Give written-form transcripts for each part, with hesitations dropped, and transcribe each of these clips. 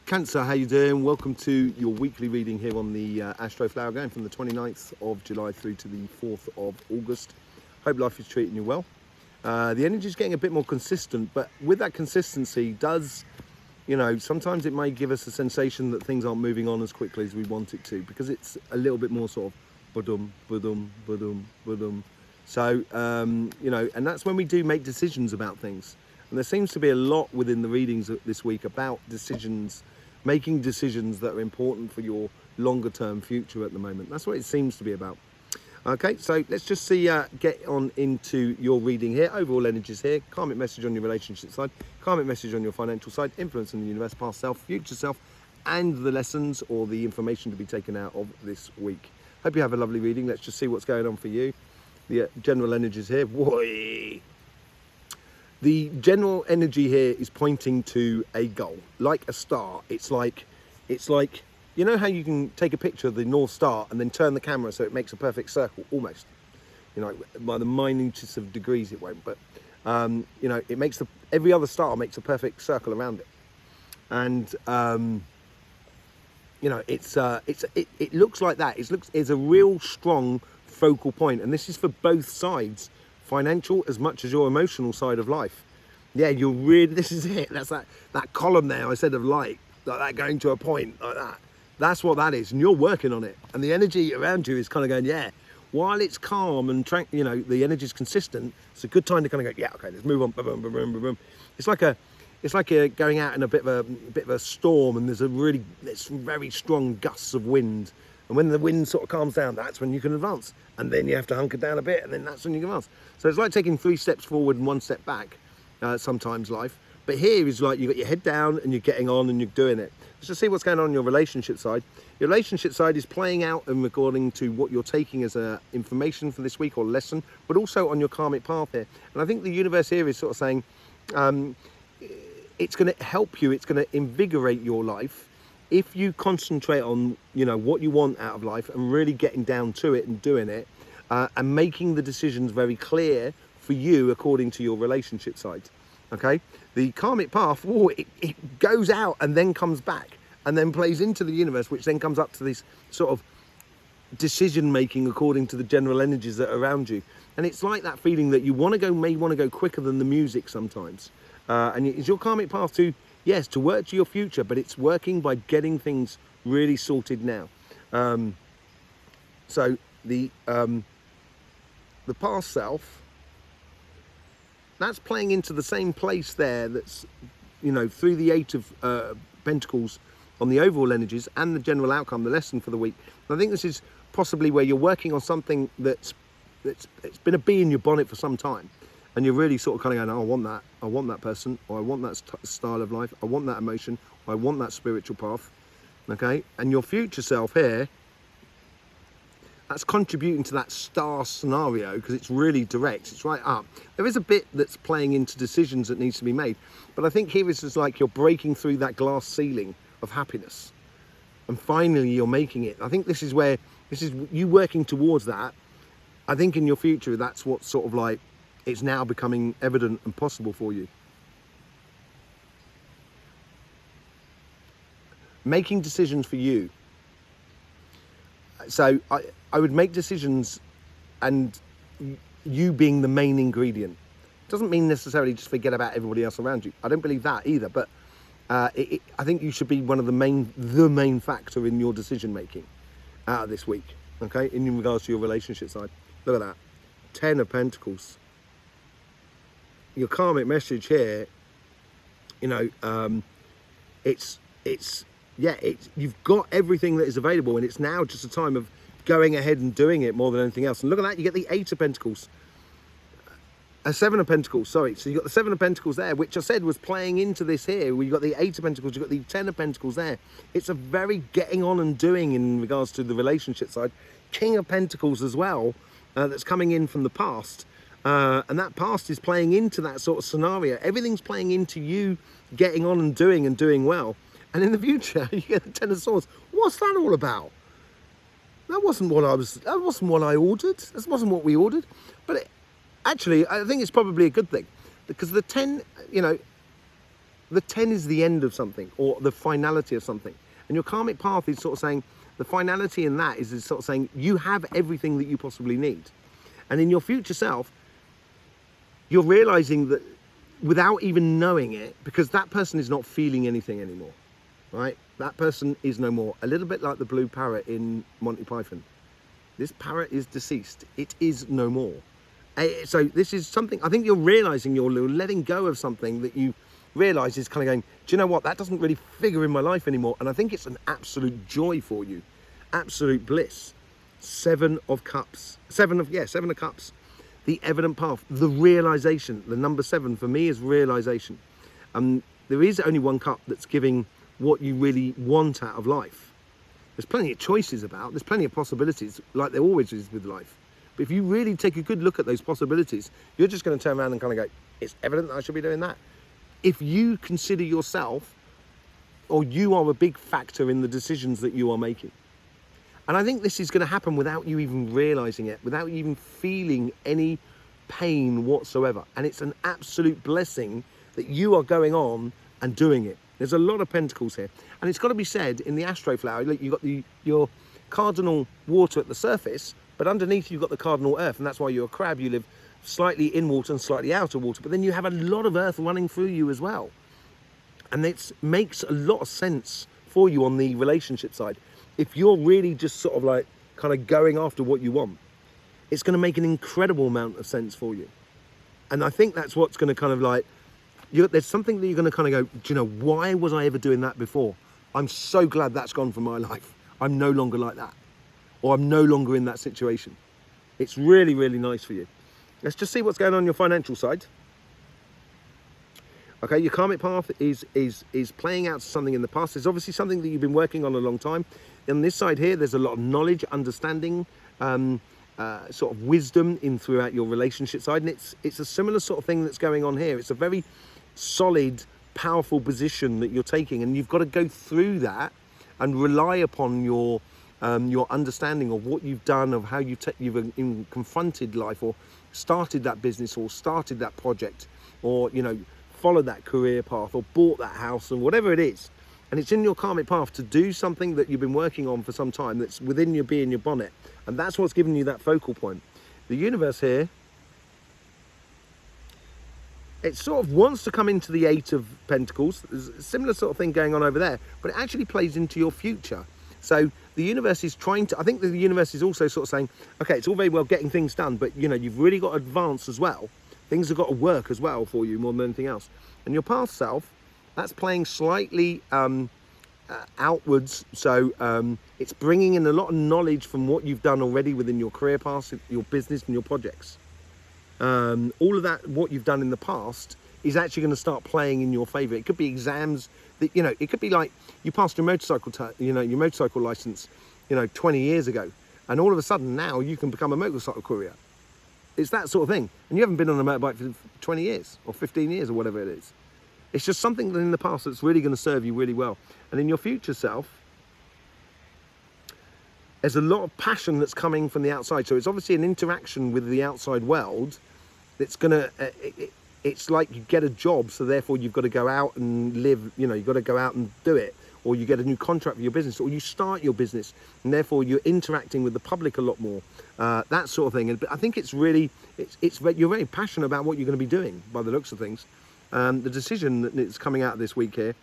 Cancer, how you doing? Welcome to your weekly reading here on the Astroflower, going from the 29th of July through to the 4th of August. Hope life is treating you well. The energy is getting a bit more consistent, but with that consistency does, sometimes it may give us a sensation that things aren't moving on as quickly as we want it to, because it's a little bit more sort of ba-dum, ba-dum, ba-dum, ba-dum. So, and that's when we do make decisions about things. And there seems to be a lot within the readings this week about decisions, making decisions that are important for your longer term future at the moment. That's what it seems to be about. Okay, so let's just get on into your reading here. Overall energies here, karmic message on your relationship side, karmic message on your financial side, influence in the universe, past self, future self, and the lessons or the information to be taken out of this week. Hope you have a lovely reading. Let's just see what's going on for you. The general energies here. Whoa. The general energy here is pointing to a goal, like a star. It's like, you know how you can take a picture of the North Star and then turn the camera so it makes a perfect circle, almost. By the minutest of degrees it won't, but it makes every other star makes a perfect circle around it. And it looks like that. It's a real strong focal point, and this is for both sides. Financial as much as your emotional side of life. Yeah, this is it. That's that column there I said of light, like that going to a point like that. That's what that is, and you're working on it. And the energy around you is kind of going, yeah. While it's calm and the energy is consistent, it's a good time to kind of go, yeah, okay, let's move on. Boom, boom, boom, boom, boom. It's like going out in a bit of a storm, and it's very strong gusts of wind. And when the wind sort of calms down, that's when you can advance. And then you have to hunker down a bit, and then that's when you can advance. So it's like taking 3 steps forward and 1 step back, sometimes life. But here is like you've got your head down and you're getting on and you're doing it. Let's just see what's going on your relationship side. Your relationship side is playing out and according to what you're taking as information for this week or lesson, but also on your karmic path here. And I think the universe here is sort of saying, it's going to help you, it's going to invigorate your life if you concentrate on what you want out of life and really getting down to it and doing it, and making the decisions very clear for you according to your relationship side. Okay, the karmic path, it goes out and then comes back and then plays into the universe, which then comes up to this sort of decision making according to the general energies that are around you. And it's like that feeling that you may want to go quicker than the music sometimes. And it's your karmic path to work to your future, but it's working by getting things really sorted now. So the past self, that's playing into the same place there. That's through the 8 of Pentacles on the overall energies and the general outcome, the lesson for the week. And I think this is possibly where you're working on something it's been a bee in your bonnet for some time. And you're really sort of kind of going, oh, I want that person, or I want that style of life, I want that emotion, or I want that spiritual path, okay? And your future self here, that's contributing to that star scenario because it's really direct, it's right up. There is a bit that's playing into decisions that needs to be made, but I think here is just like you're breaking through that glass ceiling of happiness. And finally you're making it. I think this is you working towards that. I think in your future, that's what sort of like, it's now becoming evident and possible for you. Making decisions for you. So I would make decisions and you being the main ingredient. Doesn't mean necessarily just forget about everybody else around you. I don't believe that either, but I think you should be one of the main factor in your decision making out of this week, okay, in regards to your relationship side. Look at that, 10 of Pentacles. Your karmic message here, you've got everything that is available, and it's now just a time of going ahead and doing it more than anything else. And look at that, you get the 8 of Pentacles, a 7 of Pentacles, sorry. So you got the 7 of Pentacles there, which I said was playing into this here. We've got the 8 of Pentacles, you've got the 10 of Pentacles there. It's a very getting on and doing in regards to the relationship side. King of Pentacles as well, that's coming in from the past. And that past is playing into that sort of scenario. Everything's playing into you getting on and doing well. And in the future, you get the 10 of Swords. What's that all about? That wasn't what I ordered. That wasn't what we ordered. But actually, I think it's probably a good thing, because the 10, The 10 is the end of something, or the finality of something. And your karmic path is sort of saying, the finality in that is sort of saying, you have everything that you possibly need. And in your future self, you're realizing that without even knowing it, because that person is not feeling anything anymore, right? That person is no more. A little bit like the blue parrot in Monty Python. This parrot is deceased. It is no more. So this is something, I think you're realizing you're letting go of something that you realize is kind of going, do you know what? That doesn't really figure in my life anymore. And I think it's an absolute joy for you. Absolute bliss. Seven of Cups. Seven of Cups. The evident path, the realization. The number 7 for me is realization. There is only one cup that's giving what you really want out of life. There's plenty of choices about, there's plenty of possibilities, like there always is with life. But if you really take a good look at those possibilities, you're just going to turn around and kind of go, it's evident that I should be doing that. If you consider yourself, or you are a big factor in the decisions that you are making. And I think this is going to happen without you even realizing it, without you even feeling any pain whatsoever. And it's an absolute blessing that you are going on and doing it. There's a lot of pentacles here. And it's got to be said, in the Astroflower, look, you've got your cardinal water at the surface, but underneath you've got the cardinal earth. And that's why you're a crab. You live slightly in water and slightly out of water. But then you have a lot of earth running through you as well. And it makes a lot of sense for you on the relationship side. If you're really just sort of like kind of going after what you want, it's going to make an incredible amount of sense for you. And I think that's what's going to kind of like, there's something that you're going to kind of go, do you know, why was I ever doing that before? I'm so glad that's gone from my life. I'm no longer like that. Or I'm no longer in that situation. It's really, really nice for you. Let's just see what's going on your financial side. Okay, your karmic path is playing out something in the past. There's obviously something that you've been working on a long time. On this side here, there's a lot of knowledge, understanding, sort of wisdom in throughout your relationship side. And it's a similar sort of thing that's going on here. It's a very solid, powerful position that you're taking. And you've got to go through that and rely upon your understanding of what you've done, of how you've confronted life, or started that business, or started that project, or, you know, followed that career path, or bought that house, and whatever it is. And it's in your karmic path to do something that you've been working on for some time, that's within your bee in your bonnet. And that's what's giving you that focal point. The universe here, it sort of wants to come into the 8 of Pentacles. There's a similar sort of thing going on over there, but it actually plays into your future. So the universe is trying to, I think the universe is also sort of saying, okay, it's all very well getting things done, but you know, you've really got to advance as well. Things have got to work as well for you more than anything else. And your past self, that's playing slightly outwards. So it's bringing in a lot of knowledge from what you've done already within your career path, your business and your projects. All of that, what you've done in the past, is actually going to start playing in your favor. It could be exams that, you know, it could be like you passed your motorcycle, your motorcycle license, 20 years ago. And all of a sudden now you can become a motorcycle courier. It's that sort of thing. And you haven't been on a motorbike for 20 years or 15 years or whatever it is. It's just something in the past that's really going to serve you really well. And in your future self, there's a lot of passion that's coming from the outside. So it's obviously an interaction with the outside world that's going to, it's like you get a job, so therefore you've got to go out and live, you've got to go out and do it. Or you get a new contract for your business, or you start your business, and therefore you're interacting with the public a lot more, that sort of thing. And I think it's really, you're very passionate about what you're going to be doing by the looks of things. The decision that's coming out this week here,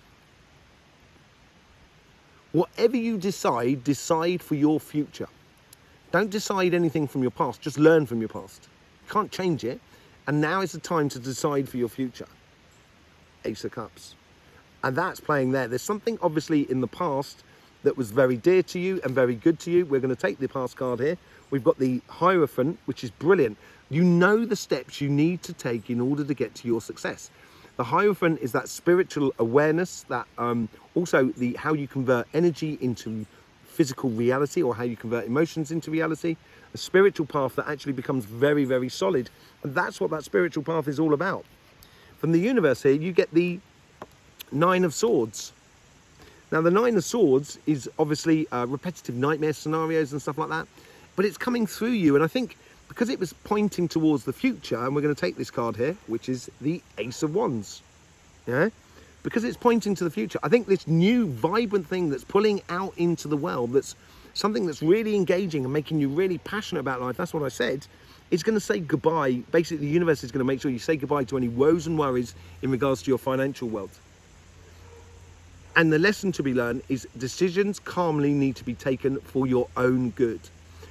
whatever you decide for your future. Don't decide anything from your past, just learn from your past. You can't change it, and now is the time to decide for your future. Ace of Cups. And that's playing there. There's something obviously in the past that was very dear to you and very good to you. We're going to take the past card here. We've got the Hierophant, which is brilliant. You know the steps you need to take in order to get to your success. The Hierophant is that spiritual awareness, that also how you convert energy into physical reality, or how you convert emotions into reality. A spiritual path that actually becomes very, very solid. And that's what that spiritual path is all about. From the universe here, you get the 9 of Swords. Now the 9 of Swords is obviously repetitive nightmare scenarios and stuff like that, but it's coming through you. And I think because it was pointing towards the future, and we're going to take this card here, which is the Ace of Wands. Yeah, because it's pointing to the future. I think this new vibrant thing that's pulling out into the world, that's something that's really engaging and making you really passionate about life, that's what I said, is going to say goodbye. Basically, the universe is going to make sure you say goodbye to any woes and worries in regards to your financial wealth. And the lesson to be learned is decisions calmly need to be taken for your own good,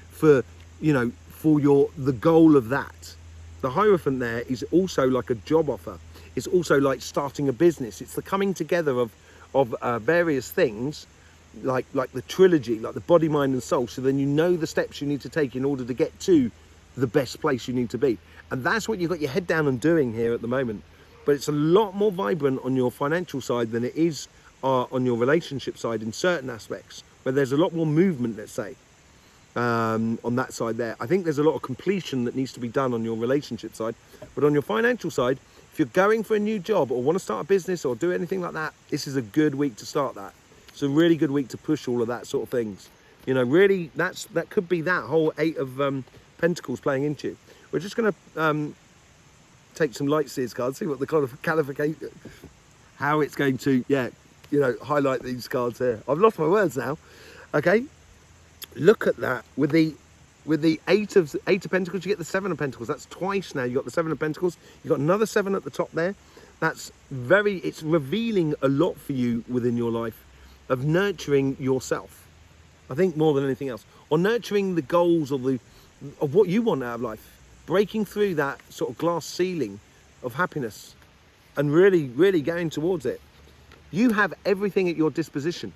for, you know, for the goal of that. The Hierophant there is also like a job offer. It's also like starting a business. It's the coming together of various things, like the trilogy, like the body, mind and soul. So then you know the steps you need to take in order to get to the best place you need to be. And that's what you've got your head down and doing here at the moment. But it's a lot more vibrant on your financial side than it is on your relationship side in certain aspects, where there's a lot more movement, let's say, on that side there. I think there's a lot of completion that needs to be done on your relationship side. But on your financial side, if you're going for a new job or want to start a business or do anything like that, this is a good week to start that. It's a really good week to push all of that sort of things. You know, really, that could be that whole 8 of Pentacles playing into you. We're just going to take some light seers cards, see what the kind of calification, how it's going to, highlight these cards here. I've lost my words now. Okay, look at that. With the eight of Pentacles, you get the 7 of Pentacles. That's twice now. You got the 7 of Pentacles. You got another 7 at the top there. It's revealing a lot for you within your life of nurturing yourself. I think more than anything else, or nurturing the goals of what you want out of life, breaking through that sort of glass ceiling of happiness and really, really going towards it. You have everything at your disposition.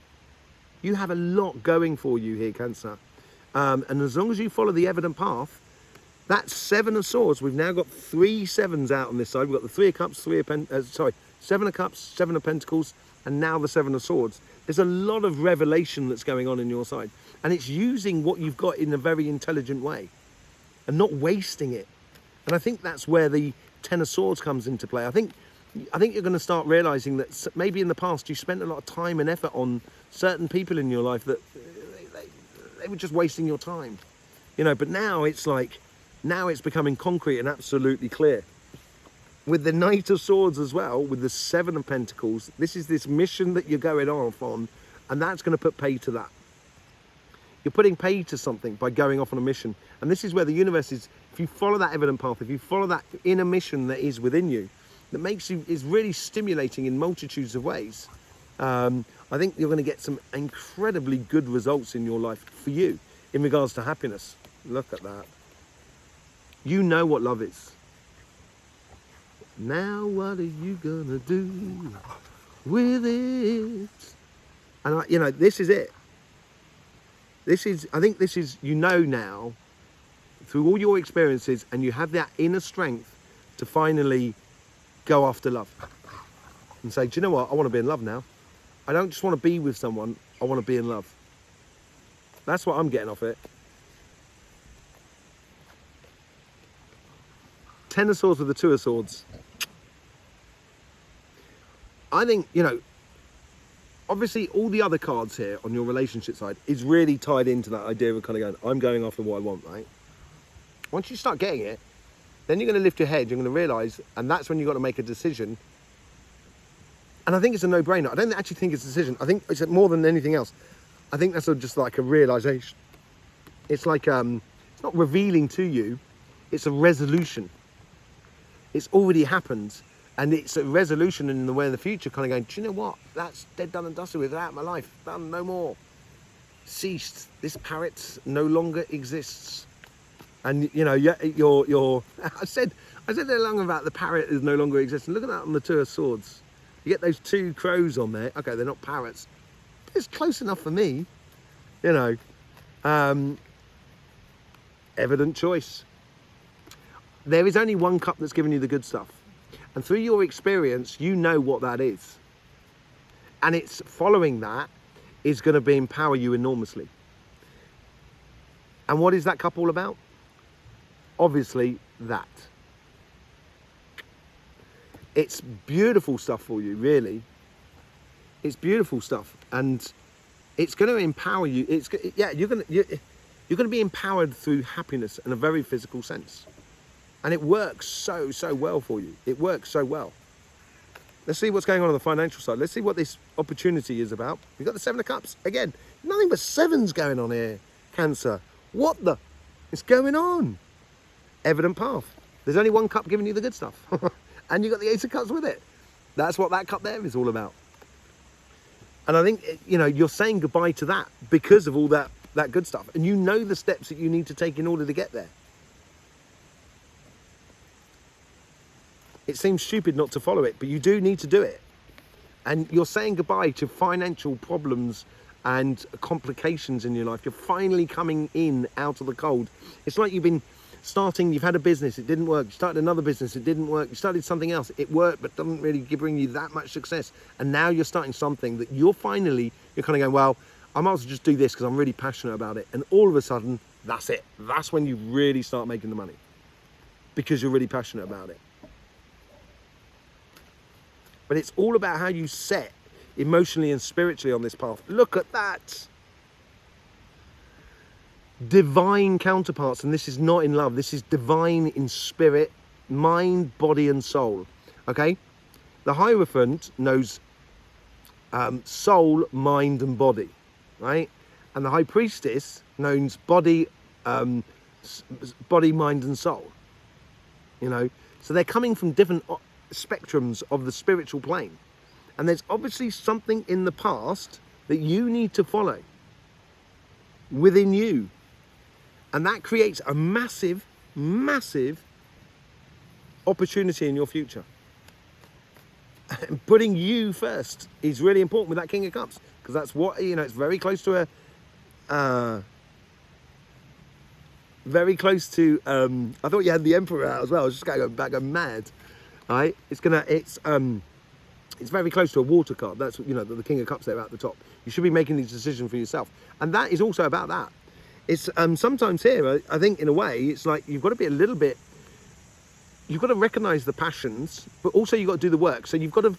You have a lot going for you here, Cancer. And as long as you follow the evident path, that 7 of Swords, we've now got 3 7s out on this side. We've got the 3 of Cups, 7 of Cups, 7 of Pentacles, and now the 7 of Swords. There's a lot of revelation that's going on in your side. And it's using what you've got in a very intelligent way and not wasting it. And I think that's where the 10 of Swords comes into play. I think you're going to start realizing that maybe in the past you spent a lot of time and effort on certain people in your life that they were just wasting your time, but now it's becoming concrete and absolutely clear. With the Knight of Swords as well, with the 7 of Pentacles, this is this mission that you're going off on, and that's going to put pay to that. You're putting pay to something by going off on a mission. And this is where the universe is, if you follow that evident path, if you follow that inner mission that is within you, that is really stimulating in multitudes of ways, I think you're going to get some incredibly good results in your life for you in regards to happiness. Look at that. You know what love is. Now what are you gonna do with it? And this is it. I think this is, now, through all your experiences, and you have that inner strength to finally go after love and say, do you know what? I want to be in love now. I don't just want to be with someone, I want to be in love. That's what I'm getting off it. 10 of Swords with the 2 of Swords. I think, obviously all the other cards here on your relationship side is really tied into that idea of kind of going, I'm going after what I want, right? Once you start getting it, then you're going to lift your head, you're going to realise, and that's when you've got to make a decision. And I think it's a no-brainer. I don't actually think it's a decision. I think it's more than anything else. I think that's just like a realisation. It's like, it's not revealing to you, it's a resolution. It's already happened. And it's a resolution in the way of the future, kind of going, do you know what? That's dead, done and dusted with, out of my life. Done, no more. Ceased. This parrot no longer exists. And, you're I said there long about the parrot is no longer existing. Look at that on the 2 of Swords. You get those 2 crows on there. Okay, they're not parrots. It's close enough for me. Evident choice. There is only one cup that's giving you the good stuff. And through your experience, you know what that is. And it's following that is going to empower you enormously. And what is that cup all about? Obviously, that. It's beautiful stuff for you, really. It's beautiful stuff. And it's going to empower you. You're going to be empowered through happiness in a very physical sense. And it works so well for you. It works so well. Let's see what's going on the financial side. Let's see what this opportunity is about. We've got the Seven of Cups. Again, nothing but sevens going on here, Cancer. What the is going on? Evident path. There's only one cup giving you the good stuff. And you've got the Ace of Cups with it. That's what that cup there is all about. And I think, you know, you're saying goodbye to that because of all that good stuff. And you know the steps that you need to take in order to get there. It seems stupid not to follow it, but you do need to do it. And you're saying goodbye to financial problems and complications in your life. You're finally coming in out of the cold. It's like you've been starting, you've had a business, it didn't work. You started another business, it didn't work. You started something else, it worked, but doesn't really bring you that much success. And now you're starting something that you're kind of going, well, I might as well just do this because I'm really passionate about it. And all of a sudden, that's it. That's when you really start making the money because you're really passionate about it. But it's all about how you set emotionally and spiritually on this path. Look at that. Divine counterparts, and this is not in love. This is divine in spirit, mind, body, and soul. Okay? The Hierophant knows soul, mind, and body. Right? And the High Priestess knows body, mind, and soul. You know? So they're coming from different spectrums of the spiritual plane. And there's obviously something in the past that you need to follow within you. And that creates a massive, massive opportunity in your future. And putting you first is really important with that King of Cups. Because that's what, you know, it's very close to I thought you had the Emperor out as well. I was just going back, going mad. Right? It's very close to a water card. That's, you know, the King of Cups there at the top. You should be making these decisions for yourself. And that is also about that. It's sometimes here, I think in a way, it's like you've got to be a little bit, you've got to recognize the passions, but also you've got to do the work. So you've got to,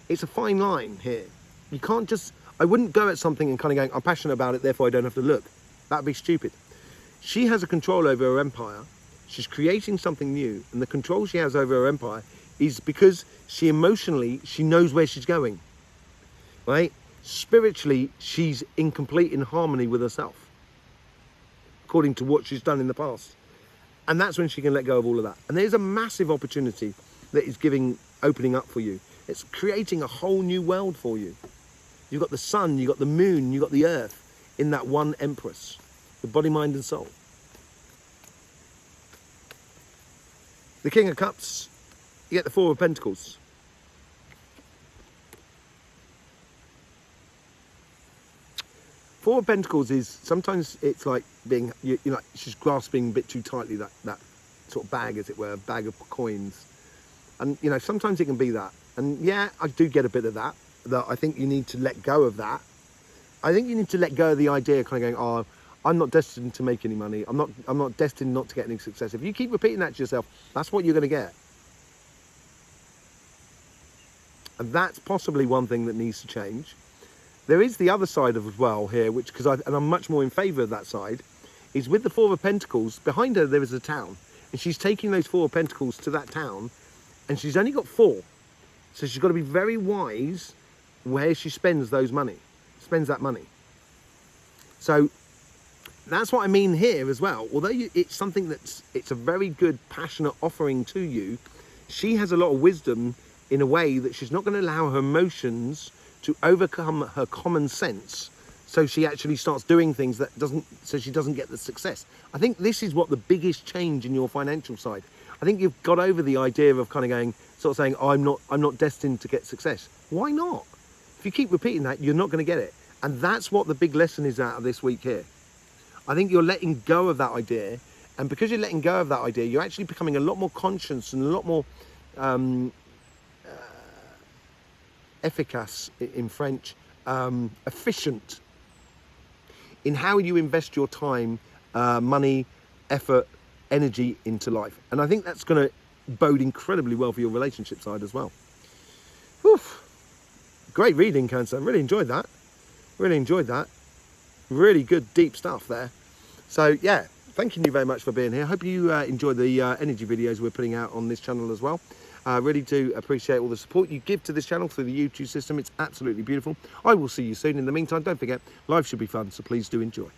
it's a fine line here. You can't just, I wouldn't go at something and kind of going, I'm passionate about it, therefore I don't have to look. That'd be stupid. She has a control over her empire. She's creating something new. And the control she has over her empire is because she emotionally, she knows where she's going, right? Spiritually, she's in complete in harmony with herself, according to what she's done in the past. And that's when she can let go of all of that. And there's a massive opportunity that is opening up for you. It's creating a whole new world for you. You've got the sun, you've got the moon, you've got the earth in that one Empress, the body, mind, and soul. The King of Cups, you get the Four of Pentacles. Four of Pentacles is, sometimes it's like being, you know, she's grasping a bit too tightly that sort of bag, as it were, a bag of coins. And, you know, sometimes it can be that. And yeah, I do get a bit of that I think you need to let go of that. I think you need to let go of the idea of kind of going, oh, I'm not destined to make any money. I'm not destined not to get any success. If you keep repeating that to yourself, that's what you're going to get. And that's possibly one thing that needs to change. There is the other side of as well here, which, and I'm much more in favour of that side, is with the Four of Pentacles, behind her there is a town. And she's taking those Four of Pentacles to that town, and she's only got 4. So she's got to be very wise where she spends that money. So that's what I mean here as well. Although it's something it's a very good, passionate offering to you, she has a lot of wisdom in a way that she's not going to allow her emotions to overcome her common sense. So she actually starts doing things so she doesn't get the success. I think this is what the biggest change in your financial side. I think you've got over the idea of kind of going, sort of saying, oh, I'm not destined to get success. Why not? If you keep repeating that, you're not going to get it. And that's what the big lesson is out of this week here. I think you're letting go of that idea. And because you're letting go of that idea, you're actually becoming a lot more conscious and a lot more efficace in French, efficient in how you invest your time, money, effort, energy into life. And I think that's going to bode incredibly well for your relationship side as well. Whew. Great reading, Cancer. Really enjoyed that. Really good, deep stuff there. So yeah, thanking you very much for being here. Hope you enjoy the energy videos we're putting out on this channel as well. I really do appreciate all the support you give to this channel through the YouTube system. It's absolutely beautiful. I will see you soon. In the meantime, don't forget, life should be fun, so please do enjoy.